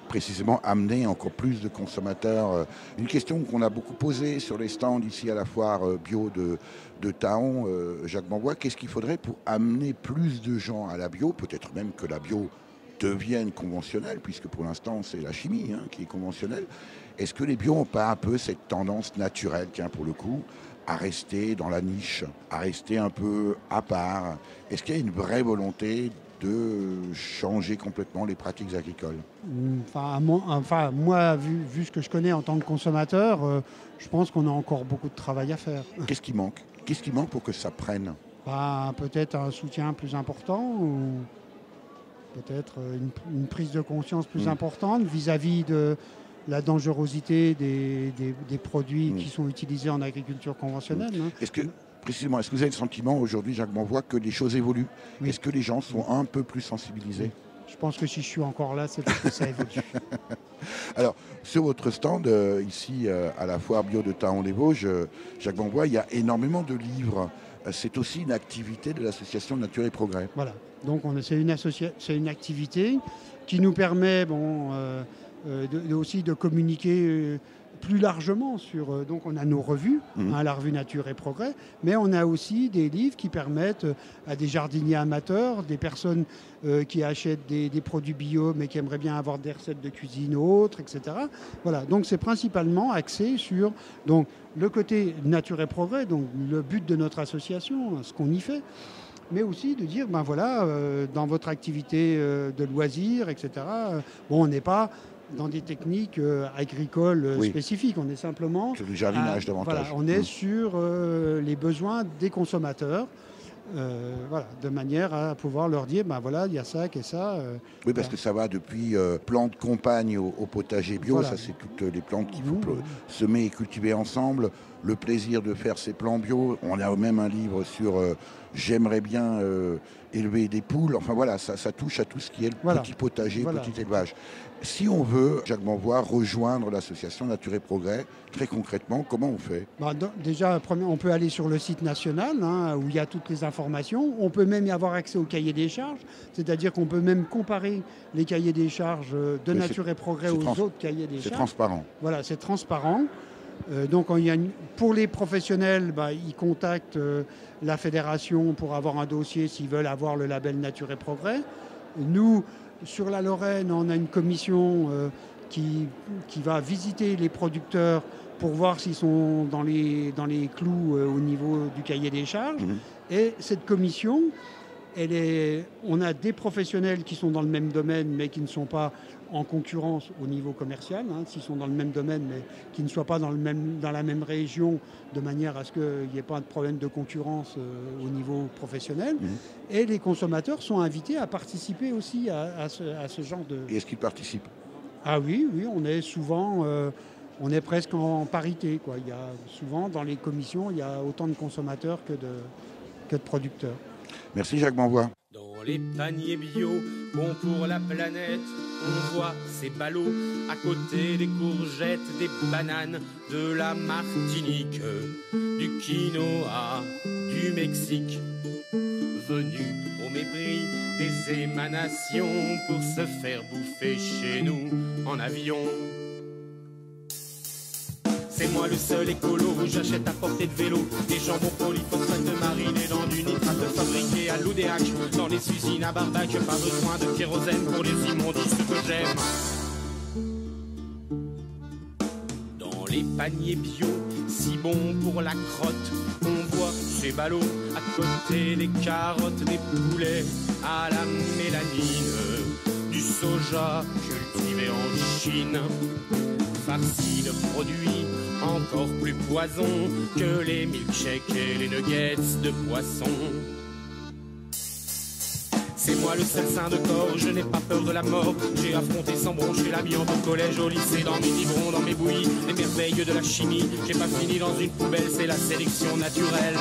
A: précisément amener encore plus de consommateurs? Une question qu'on a beaucoup posée sur les stands ici à la foire bio de Thaon, Jacques Bonvoy, qu'est-ce qu'il faudrait pour amener plus de gens à la bio, peut-être même que la bio devienne conventionnelle, puisque pour l'instant c'est la chimie qui est conventionnelle. Est-ce que les bio n'ont pas un peu cette tendance naturelle, pour le coup, à rester dans la niche, à rester un peu à part? Est-ce qu'il y a une vraie volonté de changer complètement les pratiques agricoles?
G: Moi, vu ce que je connais en tant que consommateur, je pense qu'on a encore beaucoup de travail à faire.
A: Qu'est-ce qui manque? Qu'est-ce qui manque pour que ça prenne?
G: Peut-être un soutien plus important, ou peut-être une prise de conscience plus importante vis-à-vis de la dangerosité des produits qui sont utilisés en agriculture conventionnelle.
A: Précisément, est-ce que vous avez le sentiment aujourd'hui, Jacques Bonvoy, que les choses évoluent? Est-ce que les gens sont un peu plus sensibilisés?
G: Je pense que si je suis encore là, c'est parce que ça évolue.
A: Alors, sur votre stand, ici à la foire bio de Taon-les-Vosges, Jacques Banvois, il y a énormément de livres. C'est aussi une activité de l'association Nature et Progrès.
G: Voilà, donc c'est une activité qui nous permet aussi de communiquer plus largement sur... donc on a nos revues, la revue Nature et Progrès, mais on a aussi des livres qui permettent à des jardiniers amateurs, des personnes qui achètent des produits bio mais qui aimeraient bien avoir des recettes de cuisine ou autres, etc. Voilà, donc c'est principalement axé sur donc, le côté Nature et Progrès, donc le but de notre association, ce qu'on y fait, mais aussi de dire, ben voilà, dans votre activité de loisirs, etc., bon, on n'est pas dans des techniques agricoles spécifiques. On est simplement...
A: Sur du jardinage davantage.
G: Voilà, on est sur les besoins des consommateurs, voilà, de manière à pouvoir leur dire, ben voilà, il y a ça et ça.
A: Oui, parce que ça va depuis plantes compagnes au potager bio,
G: Voilà.
A: ça c'est toutes les plantes qu'il faut semer et cultiver ensemble. Le plaisir de faire ces plants bio. On a même un livre sur j'aimerais bien élever des poules. Enfin voilà, ça touche à tout ce qui est le petit potager, petit élevage. Si on veut, Jacques Banvois, rejoindre l'association Nature et Progrès, très concrètement, comment on fait?
G: Déjà, on peut aller sur le site national, où il y a toutes les informations. On peut même y avoir accès au cahier des charges, c'est-à-dire qu'on peut même comparer les cahiers des charges de Nature et Progrès aux autres cahiers des charges.
A: C'est transparent.
G: Voilà, c'est transparent. Donc, pour les professionnels, ils contactent la fédération pour avoir un dossier s'ils veulent avoir le label Nature et Progrès. Nous, sur la Lorraine, on a une commission qui va visiter les producteurs pour voir s'ils sont dans les clous au niveau du cahier des charges. Et cette commission, on a des professionnels qui sont dans le même domaine mais qui ne sont pas en concurrence au niveau commercial, s'ils sont dans le même domaine mais qui ne soient pas dans la même région, de manière à ce qu'il n'y ait pas de problème de concurrence au niveau professionnel. Et les consommateurs sont invités à participer aussi à ce genre de...
A: Et est-ce qu'ils participent?
G: Ah oui, on est souvent... on est presque en parité, quoi. Il y a souvent, dans les commissions, il y a autant de consommateurs que de producteurs.
A: Merci Jacques Banvois.
H: Dans les paniers bio, bons pour la planète, on voit ces ballots à côté des courgettes, des bananes, de la Martinique, du quinoa, du Mexique, venus au mépris des émanations pour se faire bouffer chez nous en avion. C'est moi le seul écolo, j'achète à portée de vélo des jambons polyphosphate marinés dans du nitrate fabriqué à l'Oudéac. Dans les usines à Barbac, pas besoin de kérosène pour les immondices que j'aime. Dans les paniers bio, si bon pour la crotte, on voit ces ballots à côté des carottes, des poulets à la mélanine, du soja cultivé en Chine, farci de produits encore plus poison que les milkshakes et les nuggets de poisson. C'est moi le seul saint de corps, je n'ai pas peur de la mort. J'ai affronté sans broncher l'amiante au collège, au lycée, dans mes biberons, dans mes bouillies, les merveilles de la chimie. J'ai pas fini dans une poubelle, c'est la sélection naturelle.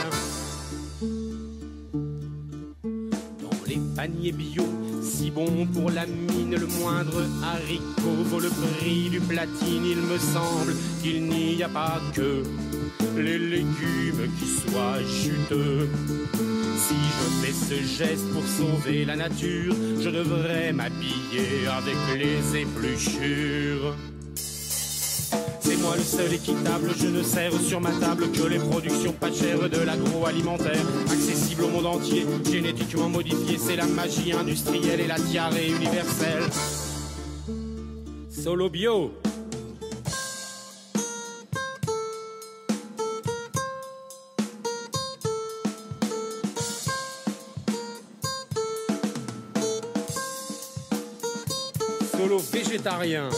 H: Dans les paniers bio, si bon pour la mine, le moindre haricot vaut le prix du platine. Il me semble qu'il n'y a pas que les légumes qui soient juteux. Si je fais ce geste pour sauver la nature, je devrais m'habiller avec les épluchures. C'est moi le seul équitable, je ne sers sur ma table que les productions pas chères de l'agroalimentaire, accessible au monde entier, génétiquement modifié, c'est la magie industrielle et la diarrhée universelle. Solo bio. Solo végétarien.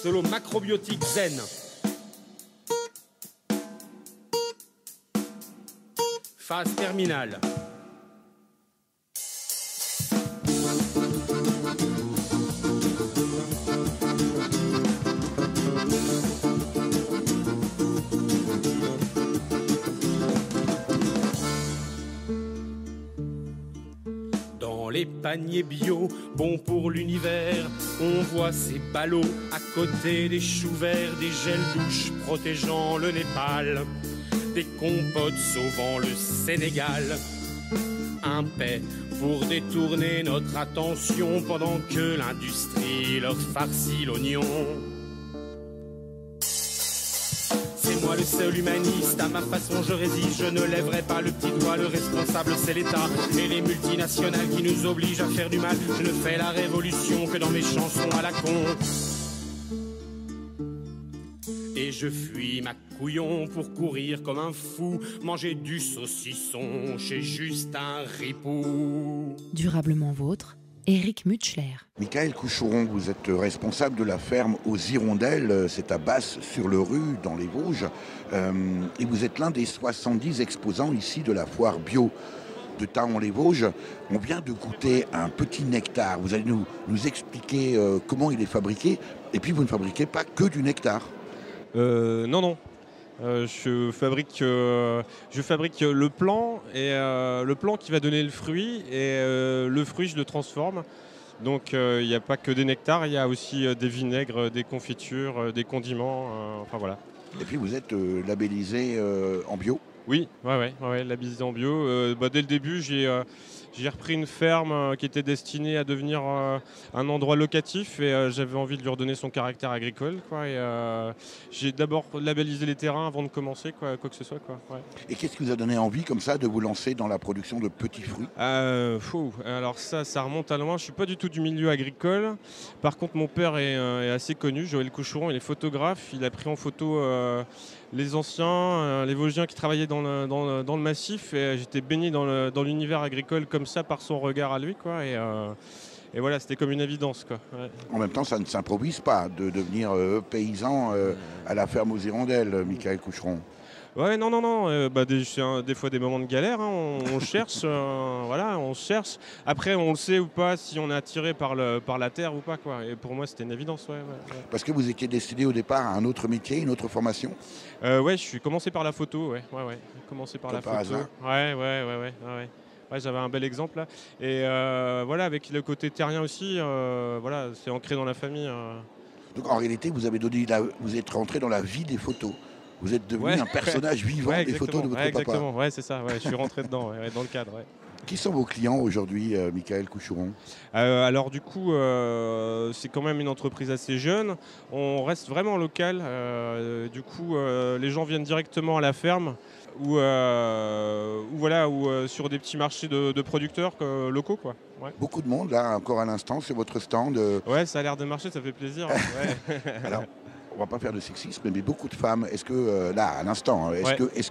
H: Solo macrobiotique zen. Phase terminale. Dans les paniers bio, bons pour l'univers, on voit ces ballots à côté des choux verts, des gels douches protégeant le Népal, des compotes sauvant le Sénégal. Un paix pour détourner notre attention pendant que l'industrie leur farcit l'oignon. C'est moi le seul humaniste, à ma façon je résiste, je ne lèverai pas le petit doigt, le responsable c'est l'État et les multinationales qui nous obligent à faire du mal. Je ne fais la révolution que dans mes chansons à la con. Et je fuis ma couillon pour courir comme un fou, manger du saucisson chez Justin Ripou.
B: Durablement vôtre, Éric Mutschler.
A: Michael Coucheron, vous êtes responsable de la ferme aux Hirondelles, c'est à Basse-sur-le-Rue, dans les Vosges, et vous êtes l'un des 70 exposants ici de la foire bio de Thaon-les-Vosges. On vient de goûter un petit nectar. Vous allez nous expliquer comment il est fabriqué, et puis vous ne fabriquez pas que du nectar.
I: Non. Je fabrique le plant et le plant qui va donner le fruit et le fruit je le transforme. Donc il n'y a pas que des nectars, il y a aussi des vinaigres, des confitures, des condiments, enfin voilà.
A: Et puis vous êtes labellisé en bio.
I: Oui, labellisé en bio. Dès le début, j'ai repris une ferme qui était destinée à devenir un endroit locatif et j'avais envie de lui redonner son caractère agricole. J'ai d'abord labellisé les terrains avant de commencer quoi que ce soit. Ouais.
A: Et qu'est-ce qui vous a donné envie comme ça de vous lancer dans la production de petits fruits ?
I: Alors ça remonte à loin. Je ne suis pas du tout du milieu agricole. Par contre, mon père est assez connu, Joël Coucheron, il est photographe. Il a pris en photo les anciens, les Vosgiens qui travaillaient dans le massif et j'étais baigné dans l'univers agricole comme ça par son regard à lui et voilà, c'était comme une évidence quoi. Ouais.
A: En même temps, ça ne s'improvise pas de devenir paysan à la ferme aux Hirondelles, Michael Coucheron.
I: Ouais, non. C'est des fois des moments de galère, hein. On cherche, on cherche. Après, on le sait ou pas si on est attiré par la terre ou pas, quoi. Et pour moi, c'était une évidence, ouais.
A: Parce que vous étiez destiné au départ à un autre métier, une autre formation ?
I: Je suis commencé par la photo, ouais. Commencé par
A: comme
I: la
A: par
I: photo.
A: Hasard.
I: Ouais. Ouais, j'avais un bel exemple là. Et avec le côté terrien aussi, c'est ancré dans la famille.
A: Donc en réalité, vous êtes rentré dans la vie des photos. Vous êtes devenu un personnage vivant des photos de votre papa.
I: Exactement, ouais, c'est ça. Ouais, je suis rentré dedans, dans le cadre. Ouais.
A: Qui sont vos clients aujourd'hui, Michael Coucheron ?
I: Alors du coup, c'est quand même une entreprise assez jeune. On reste vraiment local. Du coup, les gens viennent directement à la ferme ou sur des petits marchés de producteurs locaux, quoi. Ouais.
A: Beaucoup de monde là, encore à l'instant, sur votre stand.
I: Ouais, ça a l'air de marcher, ça fait plaisir. Ouais.
A: Alors, on va pas faire de sexisme, mais beaucoup de femmes. Est-ce que là, à l'instant, est-ce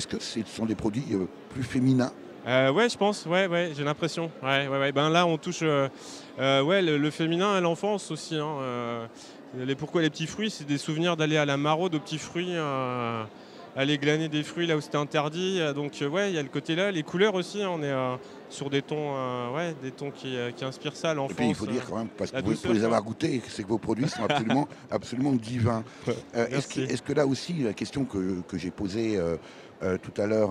A: que ce sont des produits plus féminins ?
I: Ouais, je pense. Ouais, j'ai l'impression. Ouais. Ben là, on touche le féminin à l'enfance aussi. Hein. Pourquoi les petits fruits ? C'est des souvenirs d'aller à la maraude aux petits fruits, aller glaner des fruits là où c'était interdit. Donc il y a le côté là, les couleurs aussi. On est sur des tons qui inspirent ça à l'enfance.
A: Et puis il faut dire quand même, parce que pour les avoir goûtés, c'est que vos produits sont absolument divins. Est-ce que là aussi, la question que j'ai posée tout à l'heure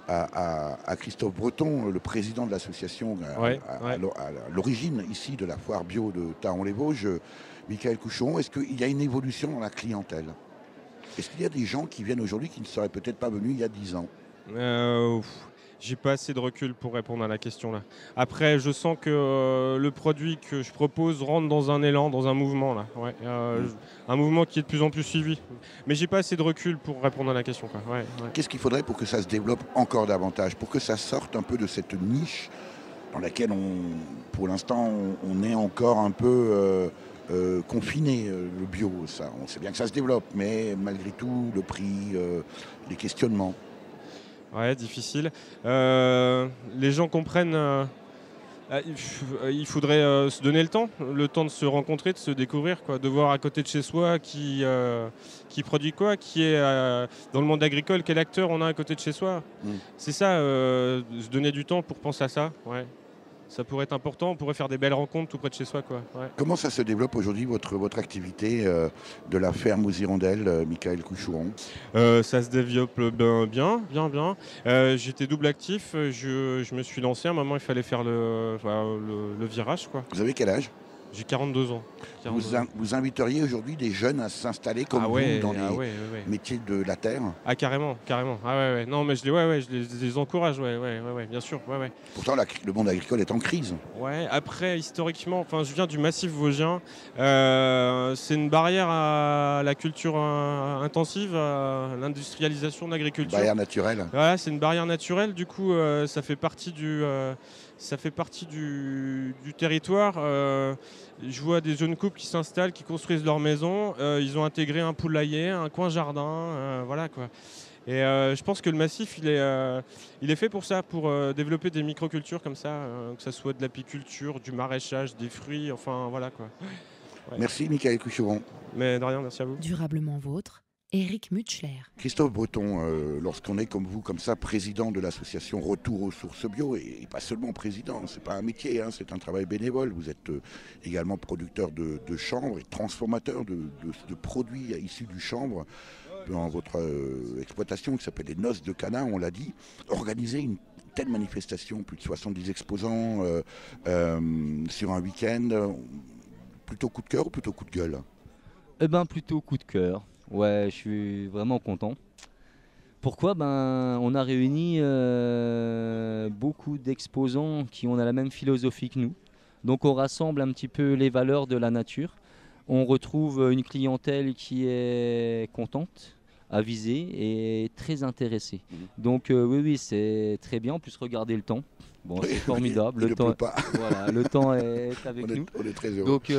A: à Christophe Breton, le président de l'association à l'origine ici de la foire bio de Thaon-les-Vosges, Michael Coucheron, est-ce qu'il y a une évolution dans la clientèle ? Est-ce qu'il y a des gens qui viennent aujourd'hui qui ne seraient peut-être pas venus il y a 10 ans ?
I: J'ai pas assez de recul pour répondre à la question là. Après, je sens que le produit que je propose rentre dans un élan, dans un mouvement là. Ouais, un mouvement qui est de plus en plus suivi. Mais j'ai pas assez de recul pour répondre à la question, quoi. Ouais.
A: Qu'est-ce qu'il faudrait pour que ça se développe encore davantage, pour que ça sorte un peu de cette niche dans laquelle pour l'instant, on est encore un peu confiné, le bio. Ça, on sait bien que ça se développe, mais malgré tout, le prix, les questionnements.
I: Ouais, difficile. Les gens comprennent. Il faudrait se donner le temps de se rencontrer, de se découvrir, quoi, de voir à côté de chez soi qui produit quoi, qui est dans le monde agricole, quel acteur on a à côté de chez soi. C'est ça, se donner du temps pour penser à ça. Ouais. ça pourrait être important. On pourrait faire des belles rencontres tout près de chez soi, quoi. Ouais.
A: Comment ça se développe aujourd'hui, votre activité de la ferme aux Hirondelles, Michael Couchouron?
I: Ça se développe bien. J'étais double actif, je me suis lancé. À un moment, il fallait faire le virage, quoi.
A: Vous avez quel âge?
I: J'ai 42 ans.
A: Vous inviteriez aujourd'hui des jeunes à s'installer comme vous dans les métiers de la terre?
I: Ah, carrément. Ah ouais. Non, mais je les encourage, bien sûr. Ouais.
A: Pourtant, le monde agricole est en crise.
I: Ouais, après, historiquement, je viens du massif vosgien. C'est une barrière à la culture intensive, à l'industrialisation de l'agriculture.
A: Barrière naturelle.
I: Voilà, c'est une barrière naturelle. Du coup, ça fait partie du territoire. Je vois des jeunes couples qui s'installent, qui construisent leur maison. Ils ont intégré un poulailler, un coin jardin, voilà quoi. Et je pense que le massif, il est fait pour ça, pour développer des microcultures comme ça, que ce soit de l'apiculture, du maraîchage, des fruits, enfin voilà quoi. Ouais.
A: Merci Michael Couchouron.
I: Mais de rien, merci à vous.
B: Durablement vôtre, Éric Mutschler.
A: Christophe Breton, lorsqu'on est comme vous, comme ça, président de l'association Retour aux sources bio, et pas seulement président, c'est pas un métier, c'est un travail bénévole. Vous êtes également producteur de chanvre et transformateur de produits issus du chanvre dans votre exploitation qui s'appelle les Noces de Cana, on l'a dit. Organiser une telle manifestation, plus de 70 exposants sur un week-end, plutôt coup de cœur ou plutôt coup de gueule?
C: Eh ben plutôt coup de cœur. Ouais, je suis vraiment content. Pourquoi? On a réuni beaucoup d'exposants qui ont la même philosophie que nous. Donc on rassemble un petit peu les valeurs de la nature. On retrouve une clientèle qui est contente, avisée et très intéressée. Donc oui, c'est très bien. En plus, regardez le temps. Bon, c'est formidable.
A: Le temps,
C: voilà, le temps est avec nous.
A: On est très heureux.
C: Donc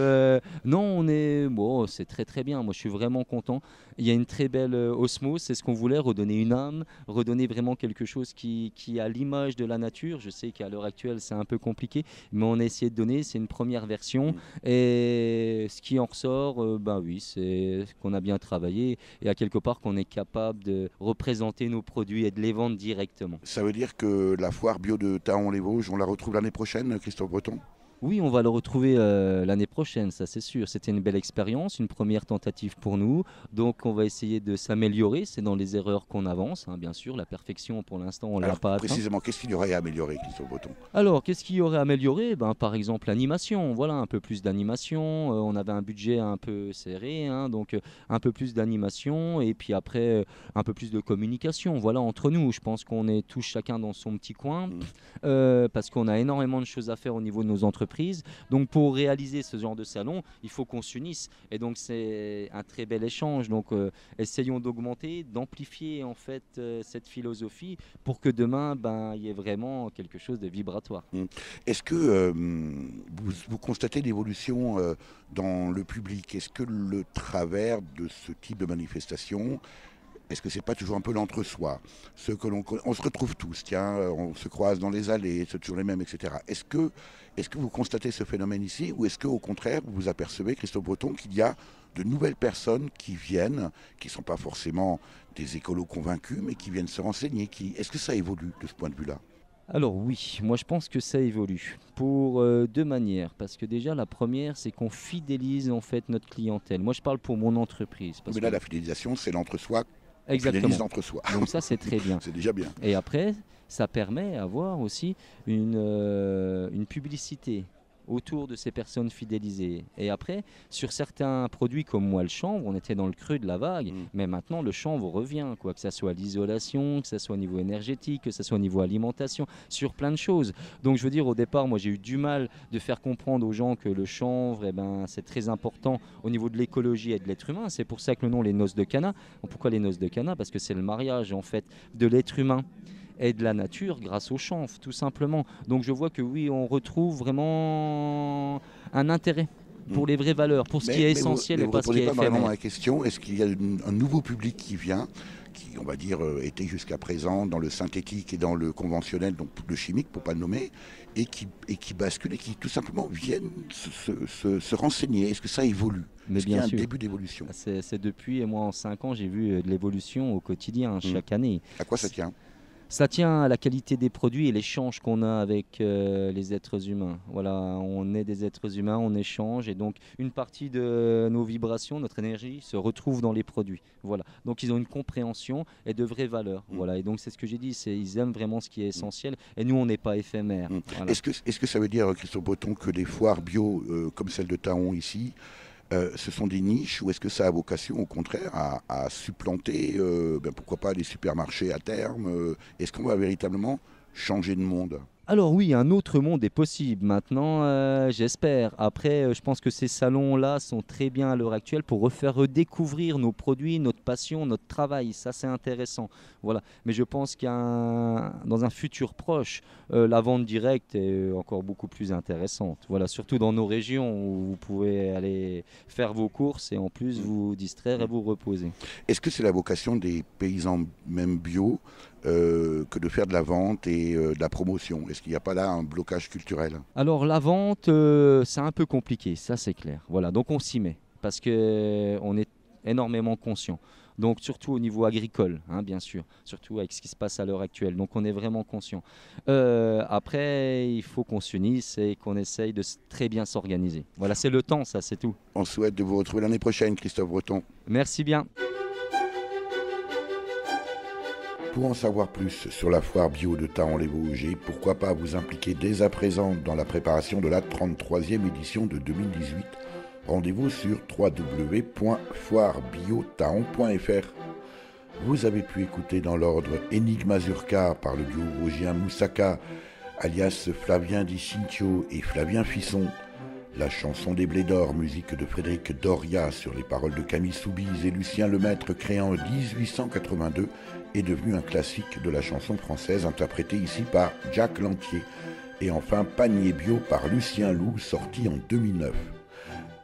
C: non, c'est très très bien. Moi, je suis vraiment content. Il y a une très belle osmose. C'est ce qu'on voulait, redonner une âme, redonner vraiment quelque chose qui a l'image de la nature. Je sais qu'à l'heure actuelle, c'est un peu compliqué, mais on a essayé de donner. C'est une première version. Et ce qui en ressort, oui, c'est qu'on a bien travaillé et à quelque part qu'on est capable de représenter nos produits et de les vendre directement.
A: Ça veut dire que la foire bio de Thaon-les-Vosges, on la retrouve l'année prochaine, Christophe Breton?
C: Oui, on va le retrouver l'année prochaine, ça c'est sûr. C'était une belle expérience, une première tentative pour nous. Donc on va essayer de s'améliorer. C'est dans les erreurs qu'on avance, bien sûr. La perfection, pour l'instant, on ne l'a pas atteint.
A: Précisément, qu'est-ce qu'il y aurait à améliorer, Christophe Breton?
C: Alors, qu'est-ce qu'il y aurait à améliorer? Par exemple, l'animation. Voilà, un peu plus d'animation. On avait un budget un peu serré, donc un peu plus d'animation. Et puis après, un peu plus de communication. Voilà, entre nous. Je pense qu'on est tous chacun dans son petit coin. Parce qu'on a énormément de choses à faire au niveau de nos entreprises. Donc pour réaliser ce genre de salon, il faut qu'on s'unisse et donc c'est un très bel échange. Donc essayons d'augmenter, d'amplifier en fait cette philosophie pour que demain il y ait vraiment quelque chose de vibratoire.
A: Est-ce que vous constatez l'évolution dans le public? Est-ce que le travers de ce type de manifestation, est-ce que c'est pas toujours un peu l'entre-soi? Ceux que on se retrouve tous, on se croise dans les allées, c'est toujours les mêmes, etc. Est-ce que vous constatez ce phénomène ici, ou est-ce qu'au contraire, vous apercevez, Christophe Breton, qu'il y a de nouvelles personnes qui viennent, qui ne sont pas forcément des écolos convaincus, mais qui viennent se renseigner? Est-ce que ça évolue de ce point de vue-là?
C: Alors oui, moi je pense que ça évolue pour deux manières. Parce que déjà la première, c'est qu'on fidélise en fait notre clientèle. Moi je parle pour mon entreprise.
A: Mais là la fidélisation, c'est l'entre-soi.
C: Exactement.
A: L'entre-soi.
C: Donc ça c'est très bien.
A: C'est déjà bien.
C: Et après, ça permet d'avoir aussi une publicité autour de ces personnes fidélisées. Et après, sur certains produits comme moi le chanvre, on était dans le creux de la vague, mais maintenant le chanvre revient, que ce soit l'isolation, que ce soit au niveau énergétique, que ce soit au niveau alimentation, sur plein de choses. Donc je veux dire, au départ, moi j'ai eu du mal de faire comprendre aux gens que le chanvre, c'est très important au niveau de l'écologie et de l'être humain. C'est pour ça que le nom, les Noces de Cana. Pourquoi les Noces de Cana? Parce que c'est le mariage en fait de l'être humain et de la nature grâce au chanvre, tout simplement. Donc je vois que oui, on retrouve vraiment un intérêt pour les vraies valeurs, pour ce qui est essentiel et pas ce qui est éphémère.
A: Vous ne répondez pas vraiment à la question. Est-ce qu'il y a un nouveau public qui vient, qui, on va dire, était jusqu'à présent dans le synthétique et dans le conventionnel, donc le chimique, pour ne pas le nommer, et qui bascule et qui tout simplement viennent se renseigner? Est-ce que ça évolue?
C: Mais
A: qu'il y a
C: bien sûr.
A: Un début d'évolution?
C: C'est depuis, et moi en 5 ans, j'ai vu de l'évolution au quotidien, chaque année.
A: À quoi ça tient?
C: Ça tient à la qualité des produits et l'échange qu'on a avec les êtres humains. Voilà, on est des êtres humains, on échange et donc une partie de nos vibrations, notre énergie se retrouve dans les produits. Voilà, donc ils ont une compréhension et de vraies valeurs. Voilà, et donc c'est ce que j'ai dit, ils aiment vraiment ce qui est essentiel et nous on n'est pas éphémères. Voilà.
A: Est-ce que ça veut dire, Christophe Breton, que les foires bio comme celle de Taon ici, ce sont des niches ou est-ce que ça a vocation au contraire à supplanter, pourquoi pas, les supermarchés à terme Est-ce qu'on va véritablement changer de monde ?
C: Alors oui, un autre monde est possible maintenant, j'espère. Après, je pense que ces salons-là sont très bien à l'heure actuelle pour refaire redécouvrir nos produits, notre passion, notre travail. Ça, c'est intéressant. Voilà. Mais je pense dans un futur proche, la vente directe est encore beaucoup plus intéressante. Voilà, surtout dans nos régions où vous pouvez aller faire vos courses et en plus vous distraire et vous reposer.
A: Est-ce que c'est la vocation des paysans même bio que de faire de la vente et de la promotion? Est-ce qu'il n'y a pas là un blocage culturel?
C: Alors la vente, c'est un peu compliqué, ça c'est clair. Voilà, donc on s'y met parce qu'on est énormément conscient. Donc surtout au niveau agricole, hein, bien sûr, surtout avec ce qui se passe à l'heure actuelle. Donc on est vraiment conscient. Après, il faut qu'on s'unisse et qu'on essaye de très bien s'organiser. Voilà, c'est le temps, ça, c'est tout.
A: On souhaite de vous retrouver l'année prochaine, Christophe Breton.
C: Merci bien.
A: Pour en savoir plus sur la foire bio de Taon-les-Vosges et pourquoi pas vous impliquer dès à présent dans la préparation de la 33e édition de 2018, rendez-vous sur www.foirebiotaon.fr. Vous avez pu écouter dans l'ordre Énigme Mazurka par le duo vosgien Moussaka, alias Flavien Di Cintio et Flavien Fisson. La chanson des Blés d'Or, musique de Frédéric Doria sur les paroles de Camille Soubise et Lucien Lemaître, créé en 1882, est devenu un classique de la chanson française, interprété ici par Jacques Lantier. Et enfin Panier Bio par Lucien Loup, sorti en 2009.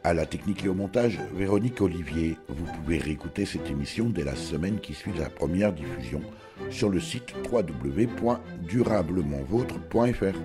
A: À la technique et au montage, Véronique Olivier. Vous pouvez réécouter cette émission dès la semaine qui suit la première diffusion sur le site www.durablementvôtre.fr.